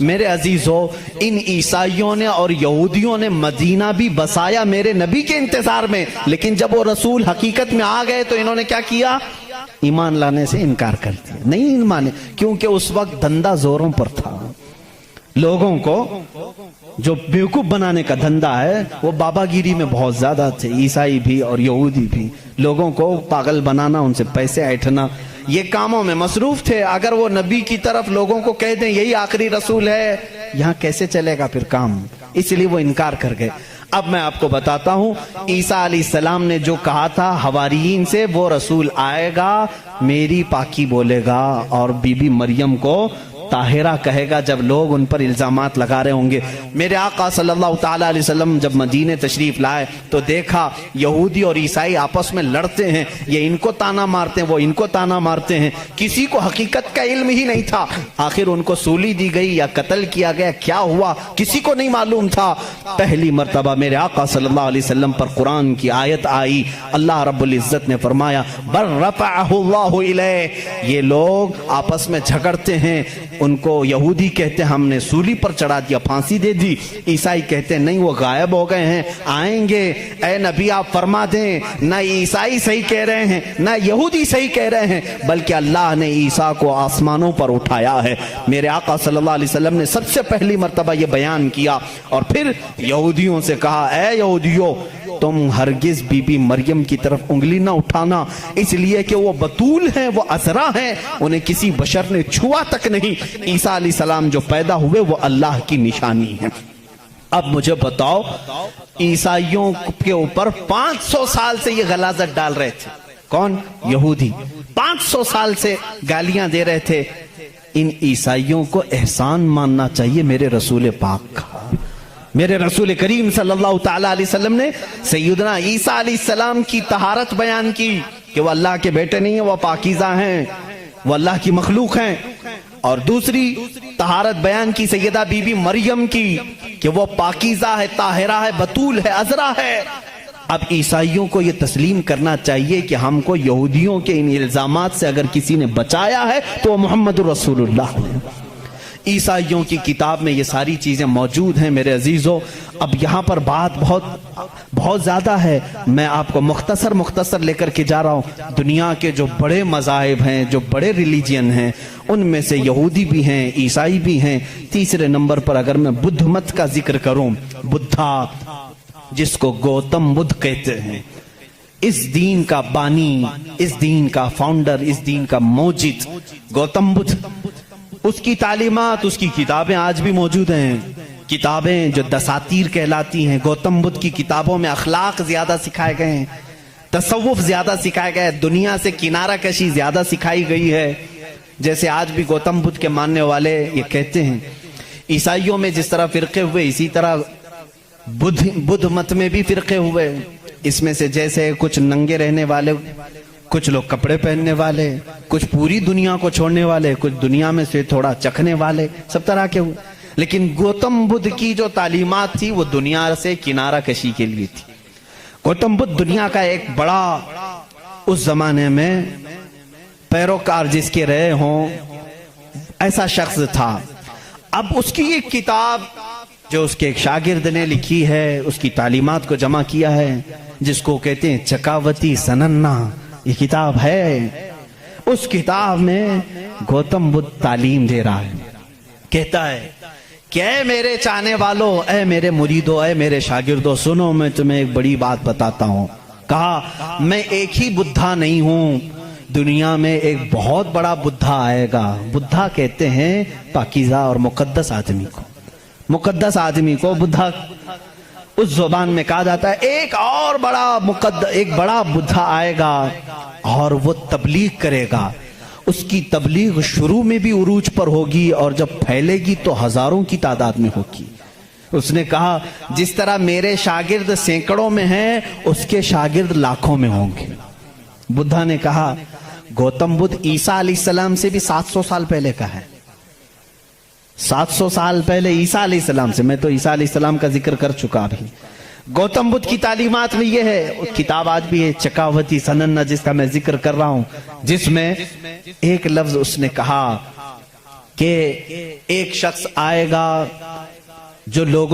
میرے عزیزو، ان عیسائیوں نے اور یہودیوں نے مدینہ بھی بسایا میرے نبی کے انتظار میں، لیکن جب وہ رسول حقیقت میں آ گئے تو انہوں نے کیا کیا؟ ایمان لانے سے انکار کر دیا، نہیں مانے، کیونکہ اس وقت دھندا زوروں پر تھا۔ لوگوں کو جو بیوقوف بنانے کا دھندا ہے وہ بابا گیری میں بہت زیادہ تھے، عیسائی بھی اور یہودی بھی، لوگوں کو پاگل بنانا، ان سے پیسے ایٹھنا، یہ کاموں میں مصروف تھے۔ اگر وہ نبی کی طرف لوگوں کو کہہ دیں یہی آخری رسول ہے، یہاں کیسے چلے گا پھر کام؟ اس لیے وہ انکار کر گئے۔ اب میں آپ کو بتاتا ہوں، عیسیٰ علیہ السلام نے جو کہا تھا حواریین سے، وہ رسول آئے گا، میری پاکی بولے گا اور بی بی مریم کو طاہرہ کہے گا جب لوگ ان پر الزامات لگا رہے ہوں گے۔ میرے آقا صلی اللہ تعالیٰ علیہ وسلم جب مدینے تشریف لائے تو دیکھا یہودی اور عیسائی آپس میں لڑتے ہیں، یہ ان کو تانا مارتے ہیں، وہ ان کو تانا مارتے ہیں، کسی کو حقیقت کا علم ہی نہیں تھا۔ آخر ان کو سولی دی گئی یا قتل کیا گیا، کیا ہوا کسی کو نہیں معلوم تھا۔ پہلی مرتبہ میرے آقا صلی اللہ علیہ وسلم پر قرآن کی آیت آئی، اللہ رب العزت نے فرمایا بر رفعہ اللہ الیہ، یہ لوگ آپس میں جھگڑتے ہیں، ان کو یہودی کہتے ہیں ہم نے سولی پر چڑھا دیا، پھانسی دے دی، عیسائی کہتے ہیں نہیں وہ غائب ہو گئے ہیں، آئیں گے، اے نبی آپ فرما دیں نہ عیسائی صحیح کہہ رہے ہیں نہ یہودی صحیح کہہ رہے ہیں، بلکہ اللہ نے عیسیٰ کو آسمانوں پر اٹھایا ہے۔ میرے آقا صلی اللہ علیہ وسلم نے سب سے پہلی مرتبہ یہ بیان کیا اور پھر یہودیوں سے کہا اے یہودیوں تم ہرگز بی بی مریم کی طرف انگلی نہ اٹھانا، اس لیے کہ وہ بتول ہیں، وہ عذرا ہیں، انہیں کسی بشر نے چھوا تک نہیں۔ عیسیٰ علیہ السلام جو پیدا ہوئے وہ اللہ کی نشانی ہے۔ اب مجھے بتاؤ، عیسائیوں کے اوپر 500 سال سے یہ غلاظت ڈال رہے تھے، کون؟ یہودی 500 سال سے گالیاں دے رہے تھے۔ ان عیسائیوں کو احسان ماننا چاہیے میرے رسول پاک کا۔ میرے رسول کریم صلی اللہ تعالیٰ علیہ وسلم نے سیدنا عیسیٰ علیہ السلام کی طہارت بیان کی کہ وہ اللہ کے بیٹے نہیں ہیں، وہ پاکیزہ ہیں، وہ اللہ کی مخلوق ہیں، اور دوسری طہارت بیان کی سیدہ بی بی مریم کی کہ وہ پاکیزہ ہے، طاہرہ ہے، بتول ہے، عذرا ہے۔ اب عیسائیوں کو یہ تسلیم کرنا چاہیے کہ ہم کو یہودیوں کے ان الزامات سے اگر کسی نے بچایا ہے تو وہ محمد رسول اللہ ہے۔ عیسائیوں کی کتاب میں یہ ساری چیزیں موجود ہیں میرے عزیزو۔ اب یہاں پر بات بہت زیادہ ہے، میں آپ کو مختصر لے کر کے جا رہا ہوں۔ دنیا کے جو بڑے مذاہب ہیں، جو بڑے ریلیجین ہیں، ان میں سے یہودی بھی ہیں، عیسائی بھی ہیں۔ تیسرے نمبر پر اگر میں بدھ مت کا ذکر کروں، بدھا جس کو گوتم بدھ کہتے ہیں، اس دین کا بانی، اس دین کا فاؤنڈر، اس دین کا موجد گوتم بدھ، اس کی تعلیمات، اس کی کتابیں آج بھی موجود ہیں، کتابیں جو دساتیر کہلاتی ہیں۔ گوتم بدھ کی کتابوں میں اخلاق زیادہ سکھائے گئے ہیں، تصوف زیادہ سکھائے گئے، دنیا سے کنارہ کشی زیادہ سکھائی گئی ہے۔ جیسے آج بھی گوتم بدھ کے ماننے والے یہ کہتے ہیں، عیسائیوں میں جس طرح فرقے ہوئے اسی طرح بدھ مت میں بھی فرقے ہوئے۔ اس میں سے جیسے کچھ ننگے رہنے والے، کچھ لوگ کپڑے پہننے والے، کچھ پوری دنیا کو چھوڑنے والے، کچھ دنیا میں سے تھوڑا چکھنے والے، سب طرح کے ہوئے۔ لیکن گوتم بدھ کی جو تعلیمات تھی وہ دنیا سے کنارہ کشی کے لیے تھی۔ گوتم بدھ دنیا کا ایک بڑا اس زمانے میں پیروکار جس کے رہے ہوں ایسا شخص تھا۔ اب اس کی ایک کتاب جو اس کے ایک شاگرد نے لکھی ہے، اس کی تعلیمات کو جمع کیا ہے، جس کو کہتے ہیں چکاوتی سننا، یہ کتاب ہے۔ اس کتاب میں گوتم بدھ تعلیم دے رہا ہے، کہتا ہے کہ اے میرے چاہنے والوں، اے میرے مریدوں، اے میرے شاگردوں، سنو میں تمہیں ایک بڑی بات بتاتا ہوں۔ کہا میں ایک ہی بدھا نہیں ہوں، دنیا میں ایک بہت بڑا بدھا آئے گا۔ بدھا کہتے ہیں پاکیزہ اور مقدس آدمی کو، مقدس آدمی کو بدھا اس زبان میں کہا جاتا ہے۔ ایک اور ایک بڑا بدھا آئے گا اور وہ تبلیغ کرے گا، اس کی تبلیغ شروع میں بھی عروج پر ہوگی اور جب پھیلے گی تو ہزاروں کی تعداد میں ہوگی۔ اس نے کہا جس طرح میرے شاگرد سینکڑوں میں ہیں، اس کے شاگرد لاکھوں میں ہوں گے۔ بدھا نے کہا گوتم بدھ عیسیٰ علیہ السلام سے بھی 700 سال پہلے کا ہے، 700 سال پہلے عیسیٰ علیہ السلام سے۔ میں تو عیسیٰ علیہ السلام کا ذکر کر چکا بھی۔ گوتم بدھ کی تعلیمات میں یہ ہے، کتاب آج بھی ہے چکاوتی سننا جس کا میں ذکر کر رہا ہوں، جس میں ایک لفظ اس نے کہا کہ ایک شخص آئے گا جو لوگوں